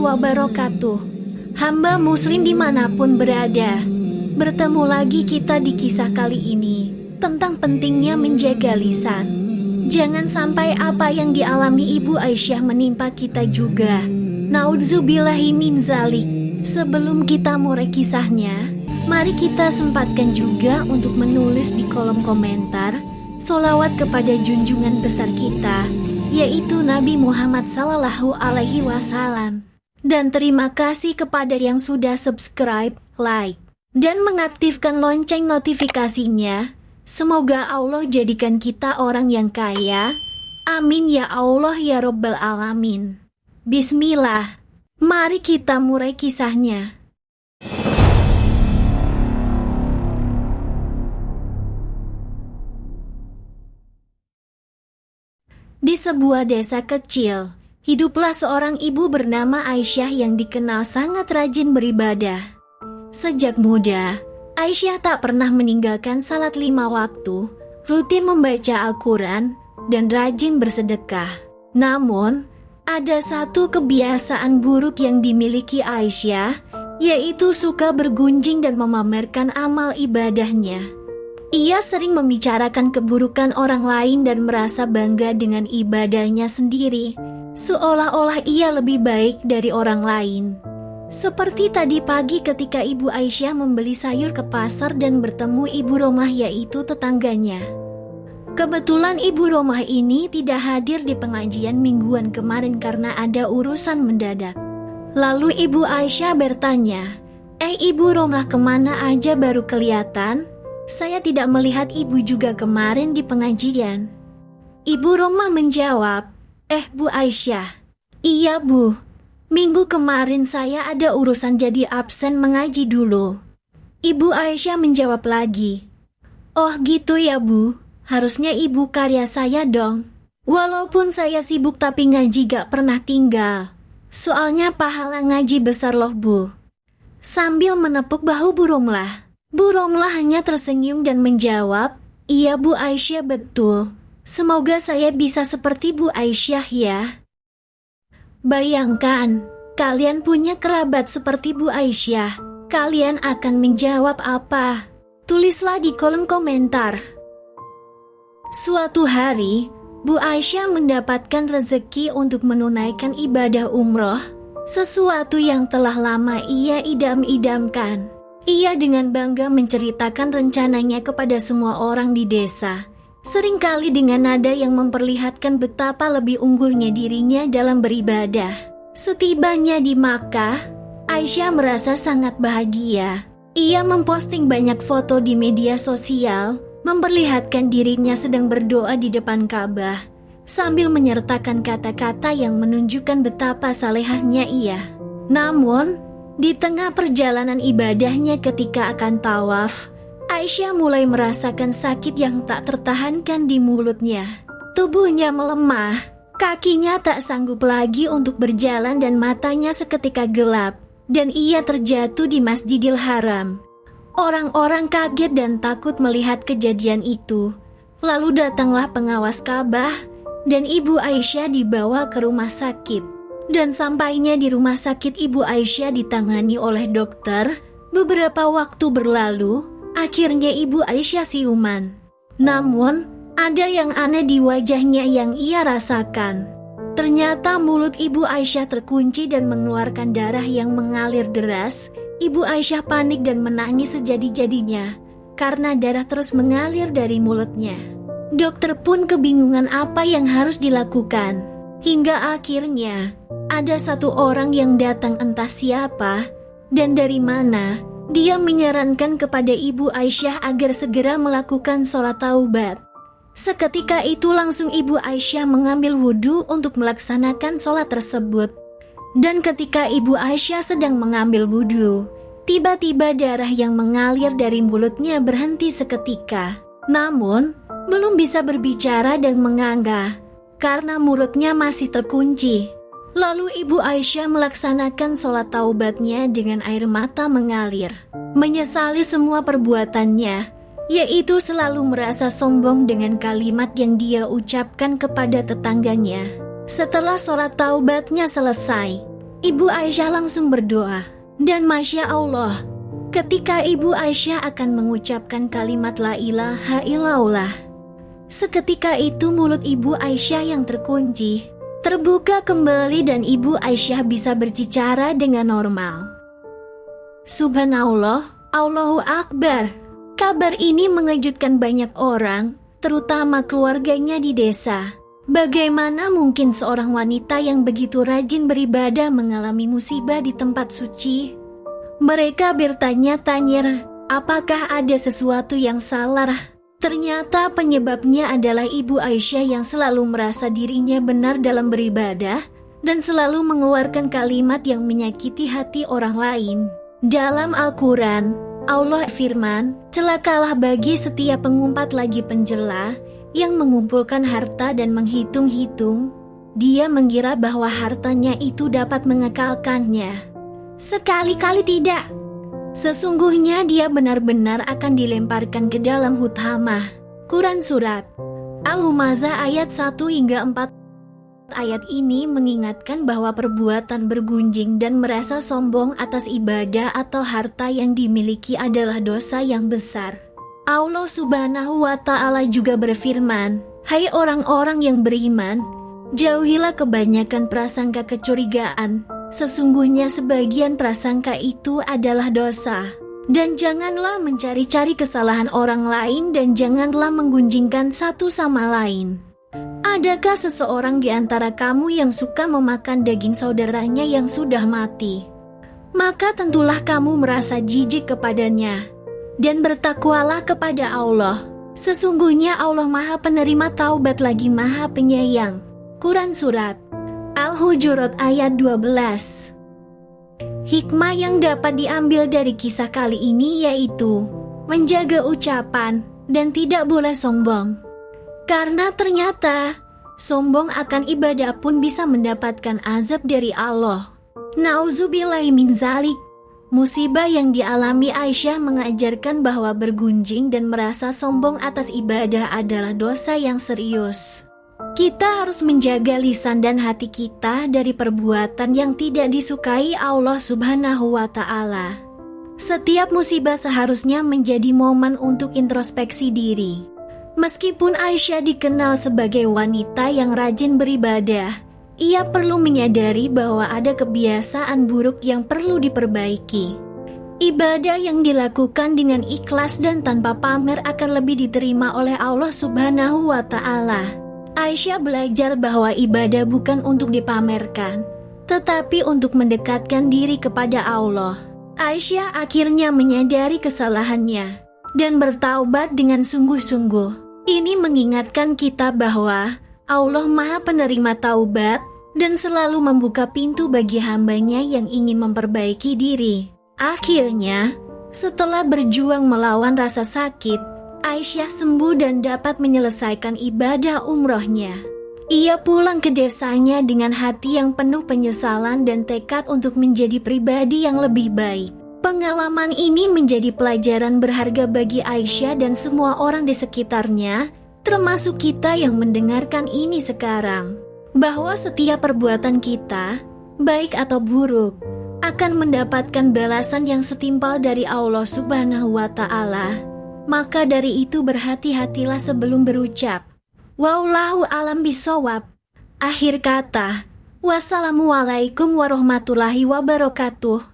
wabarakatuh. Hamba muslim dimanapun berada, bertemu lagi kita di kisah kali ini tentang pentingnya menjaga lisan. Jangan sampai apa yang dialami Ibu Aisyah menimpa kita juga. Naudzubillahi min zalik. Sebelum kita mulai kisahnya, mari kita sempatkan juga untuk menulis di kolom komentar sholawat kepada junjungan besar kita, yaitu Nabi Muhammad SAW. Dan terima kasih kepada yang sudah subscribe, like, dan mengaktifkan lonceng notifikasinya. Semoga Allah jadikan kita orang yang kaya. Amin ya Allah ya Rabbal Alamin. Bismillah, mari kita mulai kisahnya. Di sebuah desa kecil, hiduplah seorang ibu bernama Aisyah yang dikenal sangat rajin beribadah. Sejak muda, Aisyah tak pernah meninggalkan salat 5 waktu, rutin membaca Al-Quran, dan rajin bersedekah. Namun, ada satu kebiasaan buruk yang dimiliki Aisyah, yaitu suka bergunjing dan memamerkan amal ibadahnya. Ia sering membicarakan keburukan orang lain dan merasa bangga dengan ibadahnya sendiri, seolah-olah ia lebih baik dari orang lain. Seperti tadi pagi ketika Ibu Aisyah membeli sayur ke pasar dan bertemu Ibu Romah, yaitu tetangganya. Kebetulan Ibu Romah ini tidak hadir di pengajian mingguan kemarin karena ada urusan mendadak. Lalu Ibu Aisyah bertanya, Ibu Romah kemana aja baru kelihatan? Saya tidak melihat ibu juga kemarin di pengajian. Ibu Romah menjawab, Bu Aisyah, iya Bu, minggu kemarin saya ada urusan jadi absen mengaji dulu. Ibu Aisyah menjawab lagi, oh gitu ya Bu, harusnya ibu karya saya dong. Walaupun saya sibuk tapi ngaji gak pernah tinggal. Soalnya pahala ngaji besar loh Bu. Sambil menepuk bahu Bu Romlah, Bu Romlah hanya tersenyum dan menjawab, iya Bu Aisyah betul. Semoga saya bisa seperti Bu Aisyah ya. Bayangkan, kalian punya kerabat seperti Bu Aisyah. Kalian akan menjawab apa? Tulislah di kolom komentar. Suatu hari, Bu Aisyah mendapatkan rezeki untuk menunaikan ibadah umroh, sesuatu yang telah lama ia idam-idamkan. Ia dengan bangga menceritakan rencananya kepada semua orang di desa, seringkali dengan nada yang memperlihatkan betapa lebih unggulnya dirinya dalam beribadah. Setibanya di Makkah, Aisyah merasa sangat bahagia. Ia memposting banyak foto di media sosial, memperlihatkan dirinya sedang berdoa di depan Ka'bah, sambil menyertakan kata-kata yang menunjukkan betapa salehahnya ia. Namun, di tengah perjalanan ibadahnya ketika akan tawaf, Aisyah mulai merasakan sakit yang tak tertahankan di mulutnya. Tubuhnya melemah, kakinya tak sanggup lagi untuk berjalan dan matanya seketika gelap, dan ia terjatuh di Masjidil Haram. Orang-orang kaget dan takut melihat kejadian itu. Lalu datanglah pengawas Ka'bah dan Ibu Aisyah dibawa ke rumah sakit. Dan sampainya di rumah sakit, Ibu Aisyah ditangani oleh dokter. Beberapa waktu berlalu, akhirnya Ibu Aisyah siuman. Namun, ada yang aneh di wajahnya yang ia rasakan. Ternyata mulut Ibu Aisyah terkunci dan mengeluarkan darah yang mengalir deras. Ibu Aisyah panik dan menangis sejadi-jadinya karena darah terus mengalir dari mulutnya. Dokter pun kebingungan apa yang harus dilakukan. Hingga akhirnya ada satu orang yang datang, entah siapa dan dari mana. Dia menyarankan kepada Ibu Aisyah agar segera melakukan sholat taubat. Seketika itu langsung Ibu Aisyah mengambil wudhu untuk melaksanakan sholat tersebut. Dan ketika Ibu Aisyah sedang mengambil wudhu, tiba-tiba darah yang mengalir dari mulutnya berhenti seketika. Namun, belum bisa berbicara dan menganga karena mulutnya masih terkunci. Lalu Ibu Aisyah melaksanakan sholat taubatnya dengan air mata mengalir, menyesali semua perbuatannya, yaitu selalu merasa sombong dengan kalimat yang dia ucapkan kepada tetangganya. Setelah sholat taubatnya selesai, Ibu Aisyah langsung berdoa. Dan Masya Allah, ketika Ibu Aisyah akan mengucapkan kalimat la ilaha illallah, seketika itu mulut Ibu Aisyah yang terkunci terbuka kembali dan Ibu Aisyah bisa berbicara dengan normal. Subhanallah, Allahu Akbar. Kabar ini mengejutkan banyak orang, terutama keluarganya di desa. Bagaimana mungkin seorang wanita yang begitu rajin beribadah mengalami musibah di tempat suci? Mereka bertanya-tanya, apakah ada sesuatu yang salah? Ternyata penyebabnya adalah Ibu Aisyah yang selalu merasa dirinya benar dalam beribadah dan selalu mengeluarkan kalimat yang menyakiti hati orang lain. Dalam Al-Quran, Allah firman, celakalah bagi setiap pengumpat lagi penjela yang mengumpulkan harta dan menghitung-hitung. Dia mengira bahwa hartanya itu dapat mengekalkannya. Sekali-kali tidak. Sesungguhnya dia benar-benar akan dilemparkan ke dalam huthamah. Quran Surat Al-Humazah ayat 1 hingga 4. Ayat ini mengingatkan bahwa perbuatan bergunjing dan merasa sombong atas ibadah atau harta yang dimiliki adalah dosa yang besar. Allah Subhanahu wa Ta'ala juga berfirman, hai orang-orang yang beriman, jauhilah kebanyakan prasangka kecurigaan. Sesungguhnya sebagian prasangka itu adalah dosa. Dan janganlah mencari-cari kesalahan orang lain dan janganlah menggunjingkan satu sama lain. Adakah seseorang di antara kamu yang suka memakan daging saudaranya yang sudah mati? Maka tentulah kamu merasa jijik kepadanya. Dan bertakwalah kepada Allah. Sesungguhnya Allah Maha Penerima Taubat lagi Maha Penyayang. Quran Surat Al-Hujurat ayat 12. Hikmah yang dapat diambil dari kisah kali ini yaitu menjaga ucapan dan tidak boleh sombong. Karena ternyata sombong akan ibadah pun bisa mendapatkan azab dari Allah. Nauzubillahi min zalik. Musibah yang dialami Aisyah mengajarkan bahwa bergunjing dan merasa sombong atas ibadah adalah dosa yang serius. Kita harus menjaga lisan dan hati kita dari perbuatan yang tidak disukai Allah Subhanahu wa Ta'ala. Setiap musibah seharusnya menjadi momen untuk introspeksi diri. Meskipun Aisyah dikenal sebagai wanita yang rajin beribadah, ia perlu menyadari bahwa ada kebiasaan buruk yang perlu diperbaiki. Ibadah yang dilakukan dengan ikhlas dan tanpa pamer akan lebih diterima oleh Allah Subhanahu wa Ta'ala. Aisyah belajar bahwa ibadah bukan untuk dipamerkan, tetapi untuk mendekatkan diri kepada Allah. Aisyah akhirnya menyadari kesalahannya dan bertaubat dengan sungguh-sungguh. Ini mengingatkan kita bahwa Allah Maha Penerima Taubat dan selalu membuka pintu bagi hambanya yang ingin memperbaiki diri. Akhirnya, setelah berjuang melawan rasa sakit, Aisyah sembuh dan dapat menyelesaikan ibadah umrohnya. Ia pulang ke desanya dengan hati yang penuh penyesalan dan tekad untuk menjadi pribadi yang lebih baik. Pengalaman ini menjadi pelajaran berharga bagi Aisyah dan semua orang di sekitarnya, termasuk kita yang mendengarkan ini sekarang. Bahwa setiap perbuatan kita, baik atau buruk, akan mendapatkan balasan yang setimpal dari Allah Subhanahu wa Ta'ala. Maka dari itu berhati-hatilah sebelum berucap. Wallahu alam bisawab. Akhir kata, wassalamualaikum warahmatullahi wabarakatuh.